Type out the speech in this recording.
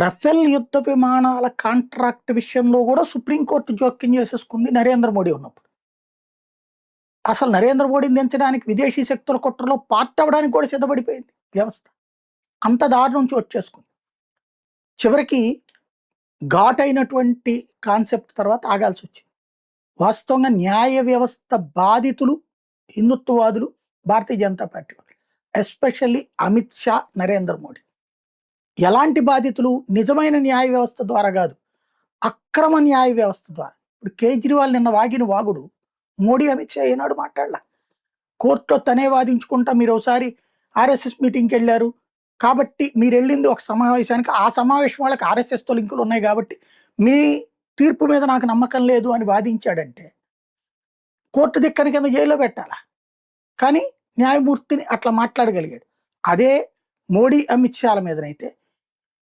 Rafale యుద్ధ విమానాల contract విషయంలో కూడా సుప్రీంకోర్టు జోక్యం చేసేసుకుంది నరేంద్ర మోడీ ఉన్నప్పుడు. అసలు నరేంద్ర మోడీని దించడానికి విదేశీ శక్తుల కుట్రలో పార్ట్ అవ్వడానికి కూడా సిద్ధపడిపోయింది వ్యవస్థ. అంత దారుణం చోటు చేసుకుంది. చివరికి ఘాటైనటువంటి కాన్సెప్ట్ తర్వాత ఆగాల్సి వచ్చింది. వాస్తవంగా న్యాయ వ్యవస్థ బాధితులు హిందుత్వవాదులు భారతీయ జనతా పార్టీ వాళ్ళు, ఎస్పెషల్లీ అమిత్ షా, నరేంద్ర మోడీ. ఎలాంటి బాధితులు? నిజమైన న్యాయ వ్యవస్థ ద్వారా కాదు, అక్రమ న్యాయ వ్యవస్థ ద్వారా. ఇప్పుడు కేజ్రీవాల్ నిన్న వాగిన వాగుడు మోడీ అమిత్ షా ఏనాడు మాట్లాడలా. కోర్టులో తనే వాదించుకుంటా మీరు ఒకసారి ఆర్ఎస్ఎస్ మీటింగ్కి వెళ్ళారు కాబట్టి మీరు వెళ్ళింది ఒక సమావేశానికి, ఆ సమావేశం వాళ్ళకి ఆర్ఎస్ఎస్తో లింకులు ఉన్నాయి కాబట్టి మీ తీర్పు మీద నాకు నమ్మకం లేదు అని వాదించాడంటే కోర్టు దిక్కని కింద జైల్లో పెట్టాలా. కానీ న్యాయమూర్తిని అట్లా మాట్లాడగలిగాడు. అదే మోడీ అమిత్ షాల మీదనైతే